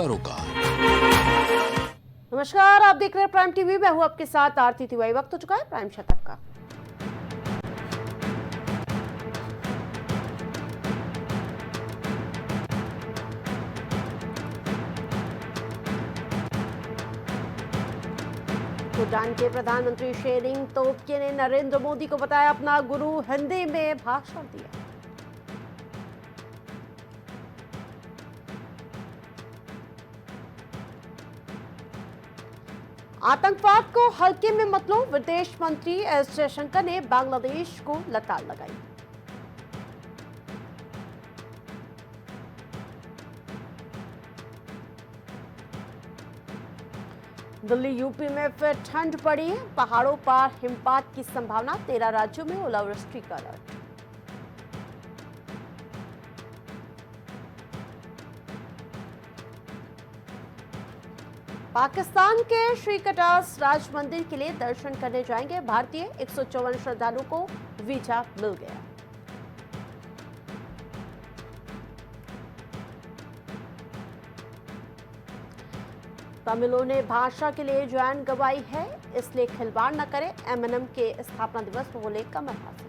रोका। नमस्कार, आप देख रहे हैं प्राइम टीवी। मैं हूं आपके साथ आरती तिवारी। वक्त हो चुका है प्राइम शतक का। भूटान के प्रधानमंत्री शेरिंग तोब्गे ने नरेंद्र मोदी को बताया अपना गुरु, हिंदी में भाषण दिया। आतंकवाद को हल्के में मत लो, विदेश मंत्री एस जयशंकर ने बांग्लादेश को लताड़ लगाई। दिल्ली यूपी में फिर ठंड पड़ी, पहाड़ों पर हिमपात की संभावना, 13 राज्यों में ओलावृष्टि का अलर्ट। पाकिस्तान के श्रीकटास राज मंदिर के लिए दर्शन करने जाएंगे भारतीय 154 श्रद्धालुओं को वीजा मिल गया। तमिलों ने भाषा के लिए जान गंवाई है, इसलिए खिलवाड़ न करें, एमएनएम के स्थापना दिवस पर बोले कमल हासन।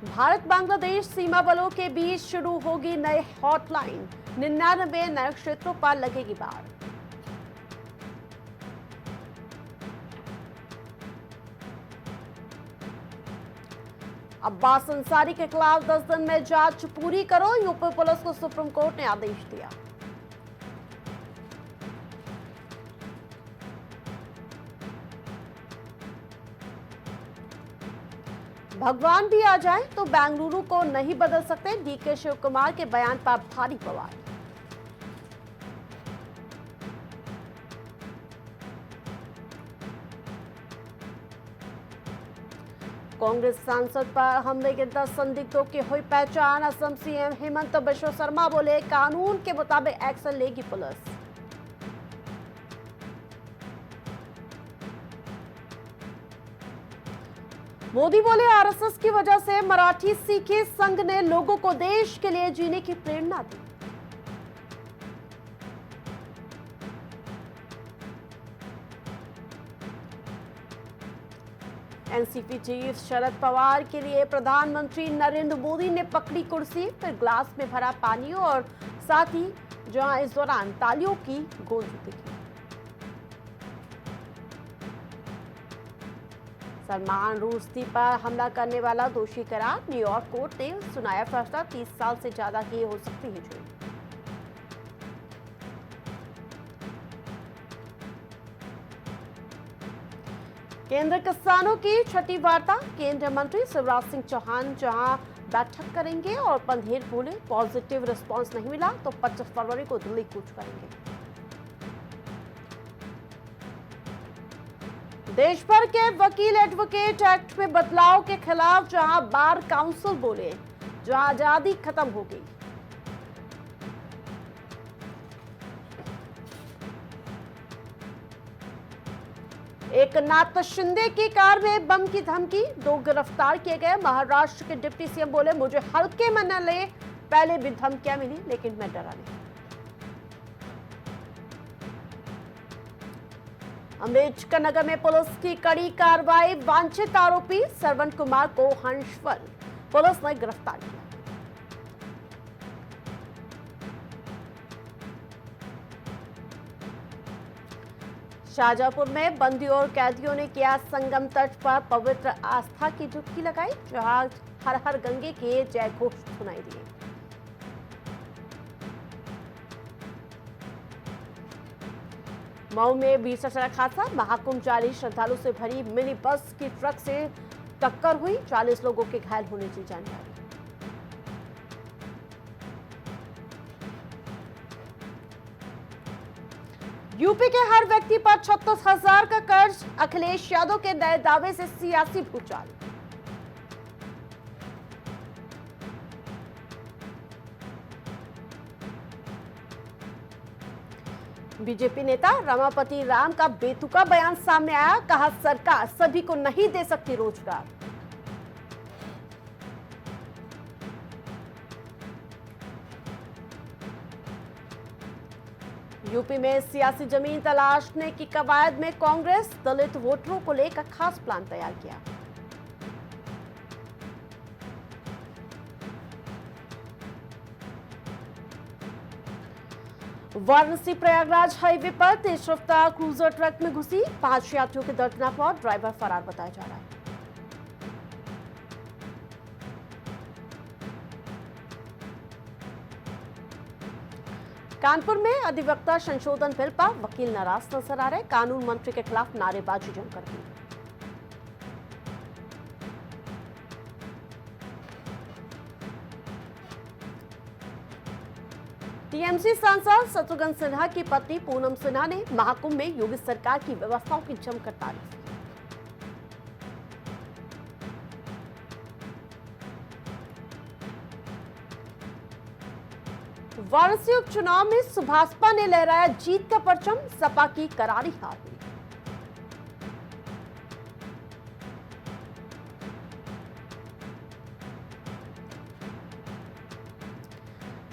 भारत बांग्लादेश सीमा बलों के बीच शुरू होगी नई हॉटलाइन, 99 नए क्षेत्रों पर लगेगी बाड़। अब्बास अंसारी के खिलाफ 10 दिन में जांच पूरी करो, यूपी पुलिस को सुप्रीम कोर्ट ने आदेश दिया। भगवान भी आ जाए तो बेंगलुरु को नहीं बदल सकते, डीके शिव कुमार के बयान पर भारी बवाल। कांग्रेस सांसद पर हमले के 10 संदिग्धों की हुई पहचान, असम सीएम हेमंत बिश्व शर्मा बोले कानून के मुताबिक एक्शन लेगी पुलिस। मोदी बोले आरएसएस की वजह से मराठी सीखे संघ ने लोगों को देश के लिए जीने की प्रेरणा दी। एनसीपी चीफ शरद पवार के लिए प्रधानमंत्री नरेंद्र मोदी ने पकड़ी कुर्सी, फिर ग्लास में भरा पानी और साथ ही जहां इस दौरान तालियों की गूंज दिखी। सलमान रुश्दी पर हमला करने वाला दोषी करार, न्यूयॉर्क कोर्ट ने सुनाया फैसला, 30 साल से ज्यादा की हो सकती है जेल। केंद्र किसानों की छठी वार्ता, केंद्रीय मंत्री शिवराज सिंह चौहान जहां बैठक करेंगे और पंधेर बोले पॉजिटिव रिस्पांस नहीं मिला तो 25 फरवरी को दिल्ली कूच करेंगे। देश भर के वकील एडवोकेट एक्ट में बदलाव के खिलाफ, जहां बार काउंसिल बोले जहां आजादी खत्म हो गई। एकनाथ शिंदे की कार में बम की धमकी, 2 गिरफ्तार किए गए। महाराष्ट्र के डिप्टी सीएम बोले मुझे हल्के में न ले, पहले भी धमकियां मिली लेकिन मैं डरा नहीं। अम्बेडकर नगर में पुलिस की कड़ी कार्रवाई, वांछित आरोपी श्रवण कुमार को हंसवल पुलिस ने गिरफ्तार किया। शाहजहांपुर में बंदियों और कैदियों ने किया संगम तट पर पवित्र आस्था की डुबकी लगाई, जहां हर हर गंगे के जय घोष सुनाई दिए। मऊ में भीषण सड़क हादसा, महाकुंभ जारी, श्रद्धालु से भरी मिनी बस की ट्रक से टक्कर हुई, 40 लोगों के घायल होने की जानकारी। यूपी के हर व्यक्ति पर 36,000 का कर्ज, अखिलेश यादव के नए दावे से सियासी भूचाल। बीजेपी नेता रमापति राम का बेतुका बयान सामने आया, कहा सरकार सभी को नहीं दे सकती रोजगार। यूपी में सियासी जमीन तलाशने की कवायद में कांग्रेस दलित वोटरों को लेकर खास प्लान तैयार किया। वाराणसी प्रयागराज हाईवे पर तेज रफ्तार क्रूजर ट्रक में घुसी 5 यात्रियों की दर्दनाक मौत, ड्राइवर फरार बताया जा रहा है। कानपुर में अधिवक्ता संशोधन बिल पर वकील नाराज नजर आ रहे, कानून मंत्री के खिलाफ नारेबाजी जमकर की। टीएमसी सांसद शत्रुघ्न सिन्हा की पत्नी पूनम सिन्हा ने महाकुंभ में योगी सरकार की व्यवस्थाओं की जमकर तारीफ की। वाराणसी उपचुनाव में सुभाषपा ने लहराया जीत का परचम, सपा की करारी हार हुई।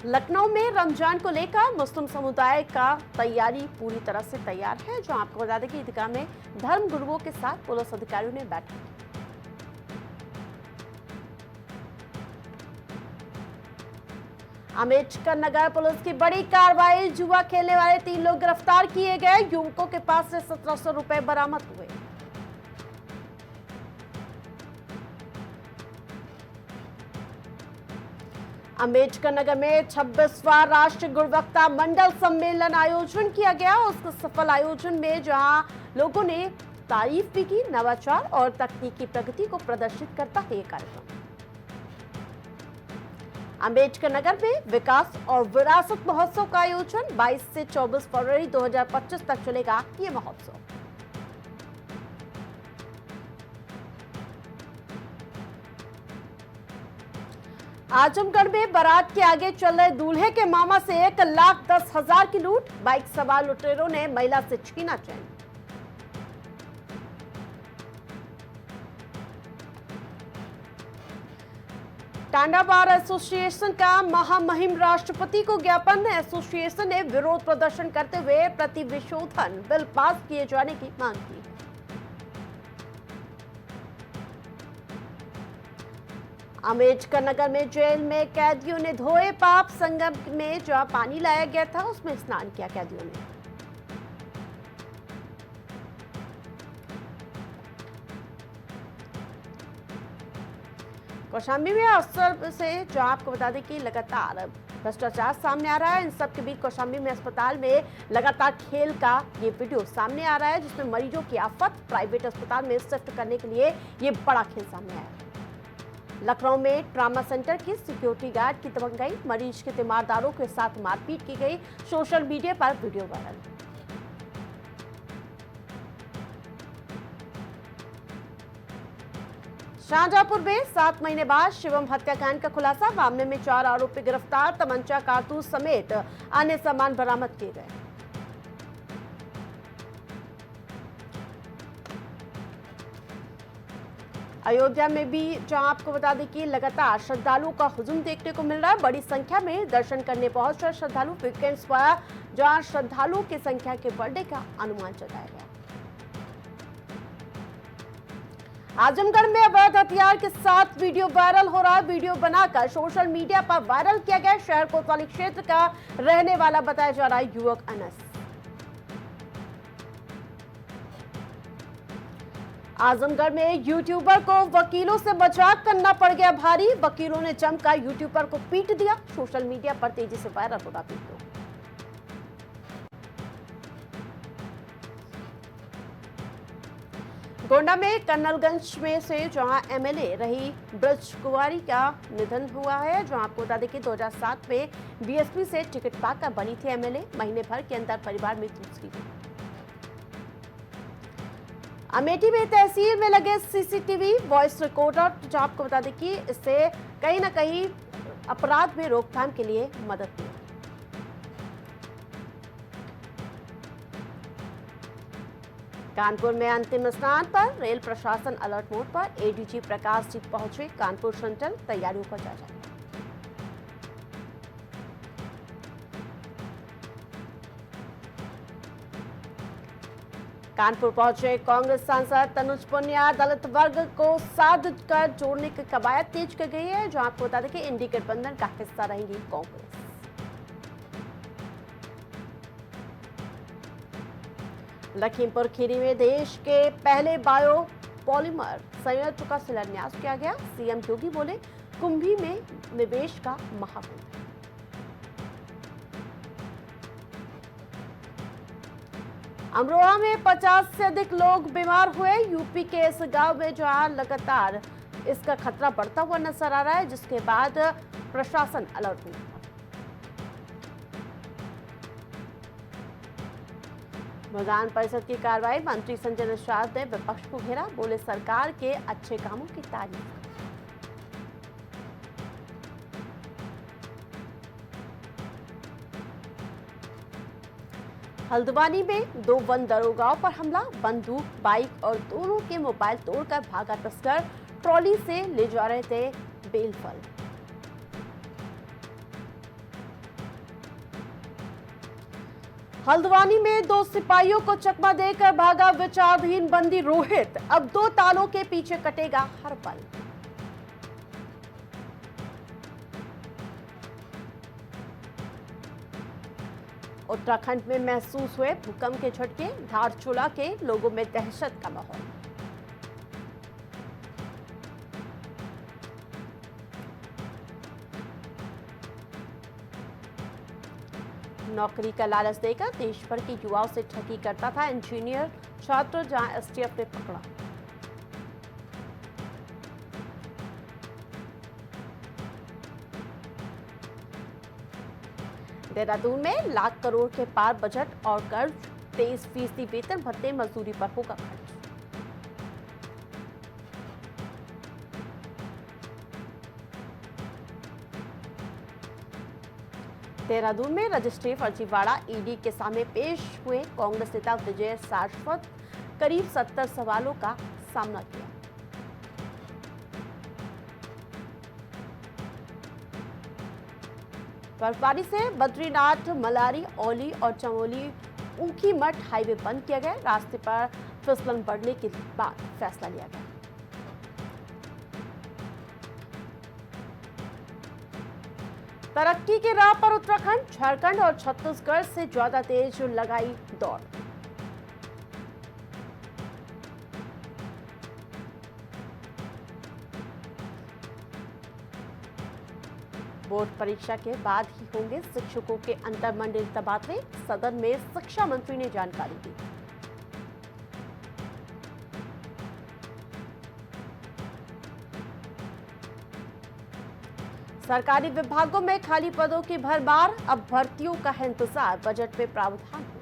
लखनऊ में रमजान को लेकर मुस्लिम समुदाय का तैयारी पूरी तरह से तैयार है, जो आपको बता दें कि ईदगाह में धर्म गुरुओं के साथ पुलिस अधिकारियों ने बैठक की। अम्बेडकर नगर पुलिस की बड़ी कार्रवाई, जुआ खेलने वाले 3 लोग गिरफ्तार किए गए, युवकों के पास से 1700 रुपए बरामद हुए। अम्बेडकर नगर में 26वां राष्ट्रीय गुणवत्ता मंडल सम्मेलन आयोजन किया गया। उसके सफल आयोजन में जहां लोगों ने तारीफ भी की, नवाचार और तकनीकी प्रगति को प्रदर्शित करता है ये कार्यक्रम। अम्बेडकर नगर में विकास और विरासत महोत्सव का आयोजन 22 से 24 फरवरी 2025 तक चलेगा ये महोत्सव। आजमगढ़ में बारात के आगे चल रहे दूल्हे के मामा से 1,10,000 की लूट, बाइक सवार लुटेरों ने महिला से छीना चैन। टांडा बार एसोसिएशन का महामहिम राष्ट्रपति को ज्ञापन, एसोसिएशन ने विरोध प्रदर्शन करते हुए प्रतिविशोधन बिल पास किए जाने की मांग की है। अम्बेडकर नगर में जेल में कैदियों ने धोए पाप, संगम में जहां पानी लाया गया था उसमें स्नान किया कैदियों ने। कौशाम्बी में अफसर से जो आपको बता दें कि लगातार भ्रष्टाचार सामने आ रहा है। इन सब के बीच कौशाम्बी में अस्पताल में लगातार खेल का ये वीडियो सामने आ रहा है, जिसमें मरीजों की आफत, प्राइवेट अस्पताल में शिफ्ट करने के लिए ये बड़ा खेल सामने आया। लखनऊ में ट्रामा सेंटर की सिक्योरिटी गार्ड की दबंगई, मरीज के तीमारदारों के साथ मारपीट की गई, सोशल मीडिया पर वीडियो वायरल। शाहजहांपुर में 7 महीने बाद शिवम हत्याकांड का खुलासा, मामले में 4 आरोपी गिरफ्तार, तमंचा, कारतूस समेत अन्य सामान बरामद किए गए। अयोध्या में भी जहां आपको बता दें कि लगातार श्रद्धालुओं का हुजूम देखने को मिल रहा है, बड़ी संख्या में दर्शन करने पहुंच रहे श्रद्धालु। वीकेंड्स पर जहां श्रद्धालुओं की संख्या के बढ़ने का अनुमान जताया गया। आजमगढ़ में अवैध हथियार के साथ वीडियो वायरल हो रहा है, वीडियो बनाकर सोशल मीडिया पर वायरल किया गया। शहर कोतवाली क्षेत्र का रहने वाला बताया जा रहा है युवक अनस। आजमगढ़ में यूट्यूबर को वकीलों से मजाक करना पड़ गया भारी, वकीलों ने जमकर यूट्यूबर को पीट दिया। सोशल मीडिया पर तेजी से वायरल हो रहा वीडियो। गोंडा में कन्नलगंज में से जहां एमएलए रही ब्रज कुमारी का निधन हुआ है, जहां आपको बता दें कि 2007 में बीएसपी से टिकट पाकर बनी थी एमएलए, महीने भर के अंदर परिवार में दूसरी। अमेठी में तहसील में लगे सीसीटीवी वॉइस रिकॉर्डर, जो आपको बता दें कि इससे कहीं ना कहीं अपराध में रोकथाम के लिए मदद मिली। कानपुर में अंतिम स्नान पर रेल प्रशासन अलर्ट मोड पर, एडीजी प्रकाश जी पहुंचे कानपुर सेंट्रल, तैयारियों का जायजा लिया। कानपुर पहुंचे कांग्रेस सांसद तनुज पुनिया। दलित वर्ग को साध कर जोड़ने की कवायद तेज कर गई है, जहां आपको बता दें कि इंडी गठबंधन का हिस्सा रहेंगी कांग्रेस। लखीमपुर खीरी में देश के पहले बायो पॉलीमर संयंत्र का शिलान्यास किया गया। सीएम योगी बोले, कुंभी में निवेश का महाकुंभ। अमरोहा में 50 से अधिक लोग बीमार हुए। यूपी के इस गांव में जहां लगातार इसका खतरा बढ़ता हुआ नजर आ रहा है, जिसके बाद प्रशासन अलर्ट हुआ। विधान परिषद की कार्रवाई, मंत्री संजय निषाद ने विपक्ष को घेरा। बोले, सरकार के अच्छे कामों की तारीफ। हल्द्वानी में 2 वन दरोगाओं पर हमला। बंदूक, बाइक और दोनों के मोबाइल तोड़कर भागा तस्कर। ट्रॉली से ले जा रहे थे बेलफल। हल्द्वानी में 2 सिपाहियों को चकमा देकर भागा विचाराधीन बंदी रोहित। अब 2 तालों के पीछे कटेगा हर पल। उत्तराखंड में महसूस हुए भूकंप के झटके। धारचूला के लोगों में दहशत का माहौल। नौकरी का लालच देकर देश भर के युवाओं से ठगी करता था इंजीनियर छात्र, जहां एसटीएफ ने पकड़ा। देहरादून में लाख करोड़ के पार बजट और कर्ज। 23% वेतन भत्ते, मजदूरी पर होगा खर्च। देहरादून में रजिस्ट्री फर्जीवाड़ा, ईडी के सामने पेश हुए कांग्रेस नेता विजय सारस्वत। करीब 70 सवालों का सामना किया। बर्फबारी से बद्रीनाथ, मलारी, औली और चमोली ऊखी मठ हाईवे बंद किया गया। रास्ते पर फिसलन बढ़ने के बाद फैसला लिया गया। तरक्की की राह पर उत्तराखंड, झारखंड और छत्तीसगढ़ से ज्यादा तेज लगाई दौड़। बोर्ड परीक्षा के बाद ही होंगे शिक्षकों के अंतरमंडलीय तबादले। सदन में शिक्षा मंत्री ने जानकारी दी। सरकारी विभागों में खाली पदों की भरमार। अब भर्तियों का है इंतजार। बजट में प्रावधान हो।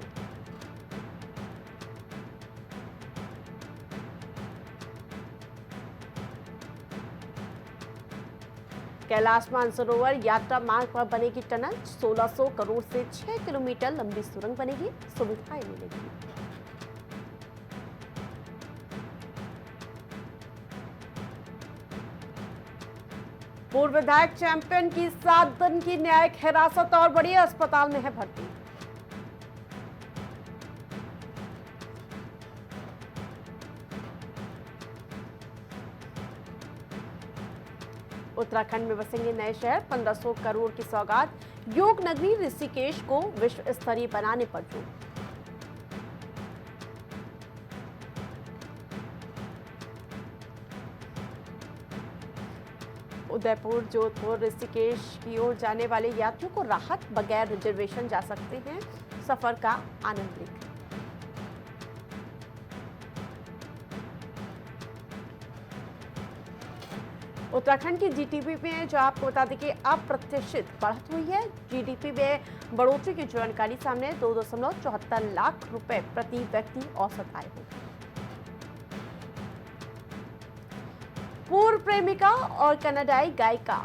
कैलाश मानसरोवर यात्रा मार्ग पर बनेगी टनल। 1600 करोड़ से 6 किलोमीटर लंबी सुरंग बनेगी। सुविधाएं मिलेगी। पूर्व विधायक चैंपियन की 7 दिन की न्यायिक हिरासत और बड़ी अस्पताल में है भर्ती। उत्तराखंड में बसेंगे नए शहर। 1500 करोड़ की सौगात। योग नगरी ऋषिकेश को विश्व स्तरीय बनाने पर जोर। उदयपुर, जोधपुर, ऋषिकेश की ओर जाने वाले यात्रियों को राहत। बगैर रिजर्वेशन जा सकते हैं। सफर का आनंद लें। उत्तराखंड की जीडीपी में जो आपको बता दें कि अप्रत्याशित बढ़त हुई है। जीडीपी में बढ़ोतरी की जानकारी सामने। 2.74 लाख रुपए प्रति व्यक्ति औसत आय होगी। पूर्व प्रेमिका और कनाडाई गायिका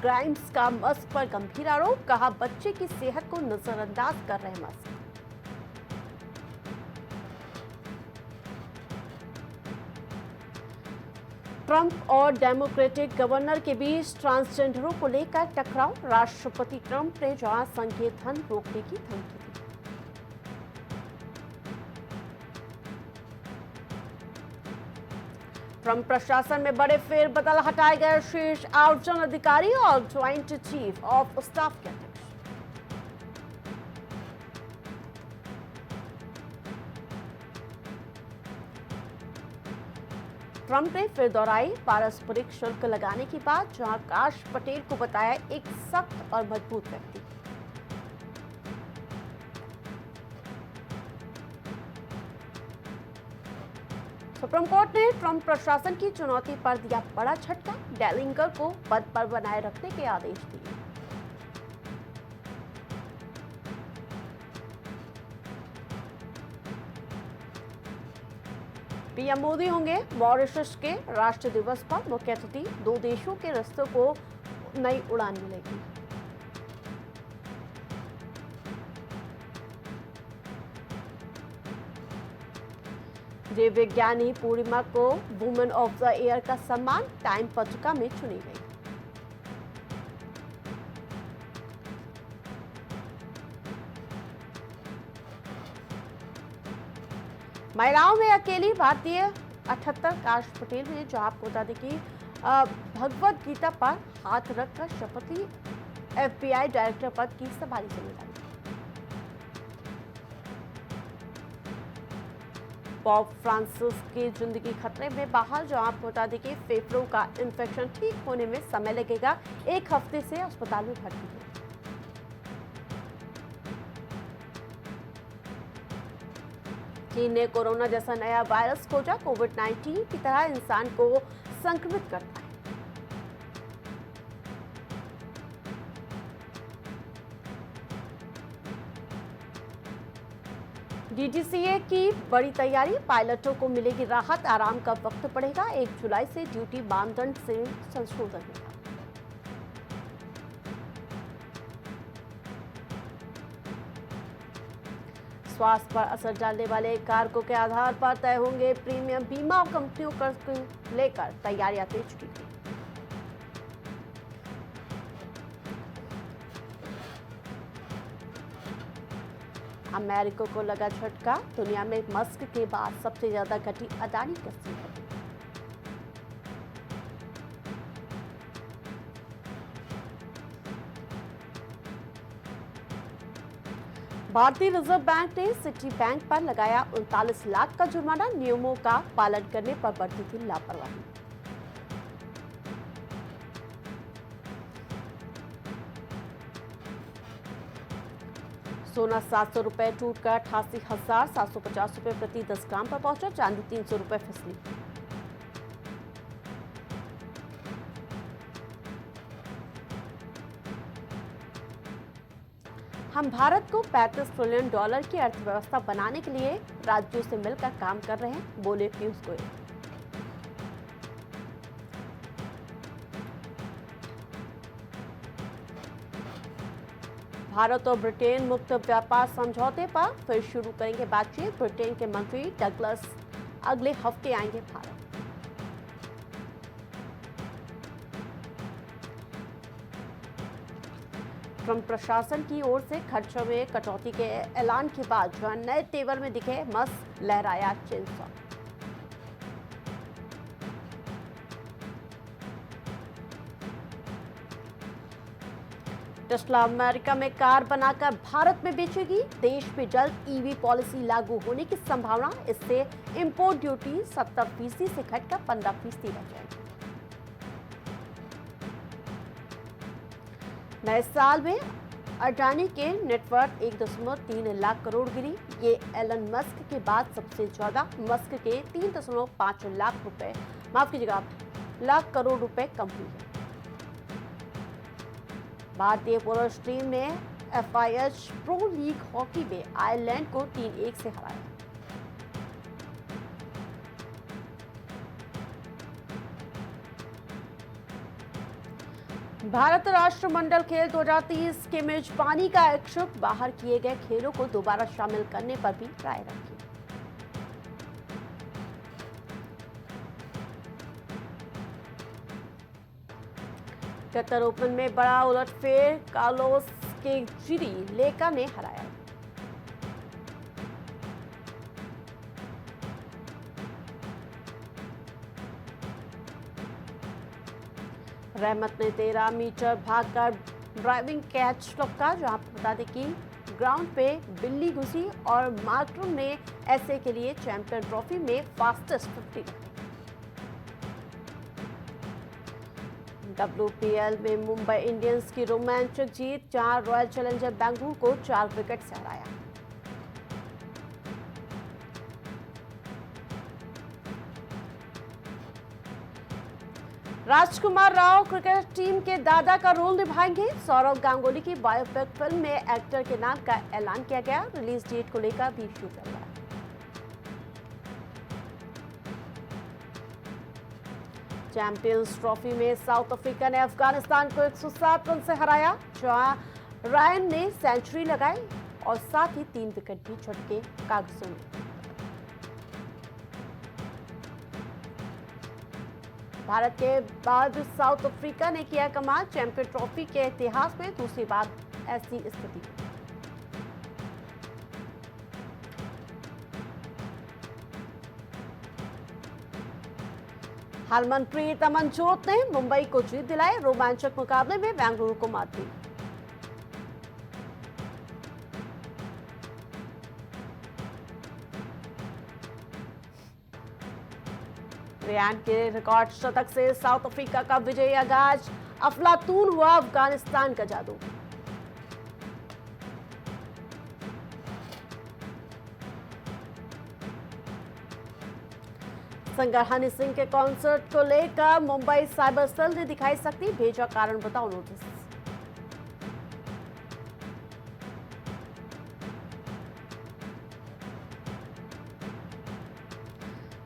ग्राइम्स का मस्क पर गंभीर आरोप। कहा, बच्चे की सेहत को नजरअंदाज कर रहे मस्क। ट्रंप और डेमोक्रेटिक गवर्नर के बीच ट्रांसजेंडरों को लेकर टकराव। राष्ट्रपति ट्रंप ने जहां संघीय धन रोकने की धमकी दी। ट्रंप प्रशासन में बड़े फेरबदल, हटाए गए शीर्ष आयोजन अधिकारी और ज्वाइंट चीफ ऑफ स्टाफ के अध्यक्ष। ट्रंप ने फिर दोहराई पारस्परिक शुल्क लगाने की बात, जहां काश पटेल को बताया एक सख्त और मजबूत व्यक्ति। सुप्रीम कोर्ट ने ट्रंप प्रशासन की चुनौती पर दिया बड़ा झटका, डेलिंगर को पद पर बनाए रखने के आदेश दिए। पीएम मोदी होंगे मॉरिशस के राष्ट्र दिवस पर मुख्य अतिथि, दो देशों के रिश्तों को नई उड़ान मिलेगी। देव विज्ञानी पूर्णिमा को वुमेन ऑफ द ईयर का सम्मान टाइम पत्रिका में चुनी गई। महिलाओं में अकेली भारतीय 78 काश पटेल ने, जो आपको बता दें कि भगवत गीता पर हाथ रखकर शपथ ली, एफबीआई डायरेक्टर पद की संभाली जिम्मेदारी। पॉप फ्रांसिस की जिंदगी खतरे में, बाहर, जो आपको बता दें कि फेफड़ों का इन्फेक्शन ठीक होने में समय लगेगा, एक हफ्ते से अस्पताल में भर्ती है। चीन ने कोरोना जैसा नया वायरस खोजा, कोविड-19 की तरह इंसान को संक्रमित करता है। डीजीसीए की बड़ी तैयारी, पायलटों को मिलेगी राहत, आराम का वक्त बढ़ेगा, 1 जुलाई से ड्यूटी मानदंड से संशोधन होगा। स्वास्थ्य पर असर डालने वाले कारकों के आधार पर तय होंगे प्रीमियम, बीमा कंपनियों को लेकर तैयारियां तेज की गई। अमेरिका को लगा झटका, दुनिया में मस्क के बाद सबसे ज्यादा घटी अडानी की कीमत। भारतीय रिजर्व बैंक ने सिटी बैंक पर लगाया 39 लाख का जुर्माना, नियमों का पालन करने पर बरती थी लापरवाही। सोना 700 रुपए टूटकर 88,750 रुपए प्रति 10 ग्राम पर पहुंचा, चांदी 300 रुपए फिसली। हम भारत को $35 ट्रिलियन की अर्थव्यवस्था बनाने के लिए राज्यों से मिलकर काम कर रहे हैं, बोले पीयूष गोयल। भारत और ब्रिटेन मुक्त व्यापार समझौते पर फिर शुरू करेंगे बातचीत, ब्रिटेन के मंत्री डगलस अगले हफ्ते आएंगे भारत। ट्रंप प्रशासन की ओर से खर्चों में कटौती के ऐलान के बाद जो नए तेवर में दिखे, मस्क लहराया चेनसॉ। टेस्ला अमेरिका में कार बनाकर भारत में बेचेगी, देश में जल्द ईवी पॉलिसी लागू होने की संभावना, इससे इंपोर्ट ड्यूटी 70% से घटकर 15% रह जाएगी। नए साल में अडानी के नेटवर्थ 1.3 लाख करोड़ गिरी, ये एलन मस्क के बाद सबसे ज्यादा, मस्क के 3.5 लाख रुपए, माफ कीजिएगा, लाख करोड़ रुपए कम हुई है। भारतीय पुरुष टीम ने FIH प्रो लीग हॉकी में आयरलैंड को 3-1 से हराया। भारत राष्ट्रमंडल खेल 2030 के मेजबानी का इच्छुक, बाहर किए गए खेलों को दोबारा शामिल करने पर भी राय रखी। कतर ओपन में बड़ा उलटफेर, कार्लोस के जिरी लेका ने हराया। रहमत ने 13 मीटर भागकर ड्राइविंग कैच लपका। जो आपको बता दें कि ग्राउंड पे बिल्ली घुसी और मार्करम ने ऐसे के लिए चैंपियन ट्रॉफी में फास्टेस्ट 50 रखी। WPL में मुंबई इंडियंस की रोमांचक जीत, जहां रॉयल चैलेंजर बेंगलुरु को 4 विकेट से हराया। राजकुमार राव क्रिकेट टीम के दादा का रोल निभाएंगे। सौरव गांगुली की बायोपिक फिल्म में एक्टर के नाम का ऐलान किया गया। रिलीज डेट को लेकर भी इश्यू चल रहा है। चैंपियंस ट्रॉफी में साउथ अफ्रीका ने अफगानिस्तान को 107 रन से हराया, जहां रायन ने सेंचुरी लगाई और साथ ही 3 विकेट भी झटके कागजों में। भारत के बाद साउथ अफ्रीका ने किया कमाल। चैंपियन ट्रॉफी के इतिहास में दूसरी बार ऐसी स्थिति। हरमनप्रीत अमनजोत ने मुंबई को जीत दिलाई। रोमांचक मुकाबले में बेंगलुरु को मात दी। रेयान के रिकॉर्ड शतक से साउथ अफ्रीका का विजयी आगाज। अफलातून हुआ अफगानिस्तान का जादू। सिंगर हनी सिंह के कॉन्सर्ट को लेकर मुंबई साइबर सेल ने दिखाई सख्ती, भेजा कारण बताओ नोटिस।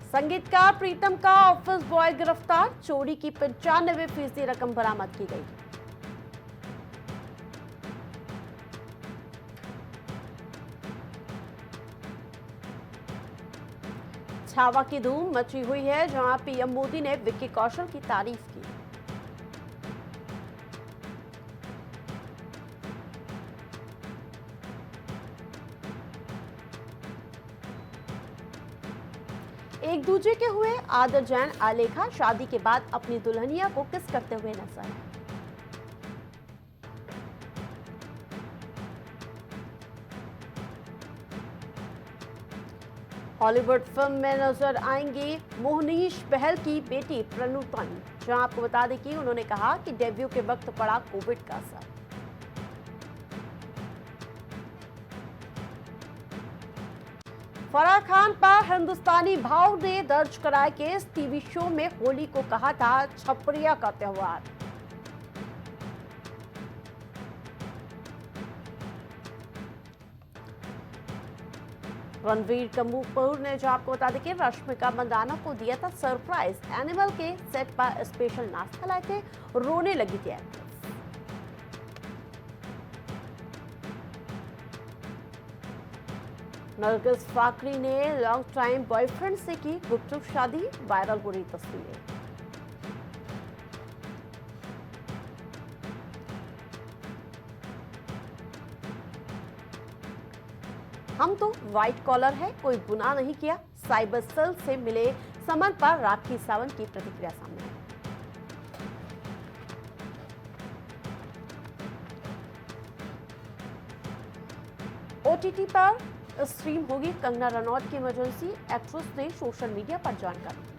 संगीतकार प्रीतम का ऑफिस बॉय गिरफ्तार। चोरी की 95% रकम बरामद की गई। छावा की धूम मची हुई है, जहां पीएम मोदी ने विक्की कौशल की तारीफ की। एक दूजे के हुए आदर जैन आलेखा शादी के बाद अपनी दुल्हनिया को किस करते हुए नजर आए। हॉलीवुड फिल्म में नजर आएंगी मोहनीश बहल की बेटी प्रनुतन। जहां आपको बता दें कि उन्होंने कहा कि डेब्यू के वक्त पड़ा कोविड का असर। फराह खान पर हिंदुस्तानी भाव ने दर्ज कराया केस। टीवी शो में होली को कहा था छपरिया का त्योहार। रणवीर कपूर ने, जो आपको बता दें कि रश्मिका मंदाना को दिया था सरप्राइज। एनिमल के सेट पर स्पेशल नाश्ता लाए थे, रोने लगी थी एक्ट्रेस। नरगिस फाकरी ने लॉन्ग टाइम बॉयफ्रेंड से की गुपचुप शादी, वायरल हो रही तस्वीरें। हम तो व्हाइट कॉलर है, कोई गुनाह नहीं किया। साइबर सेल से मिले समन पर राखी सावंत की प्रतिक्रिया सामने आई। OTT पर स्ट्रीम होगी कंगना रनौत की इमरजेंसी। एक्ट्रेस ने सोशल मीडिया पर जानकारी दी।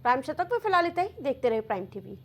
प्राइम शतक में फिलहाल इतना ही। देखते रहे प्राइम टीवी।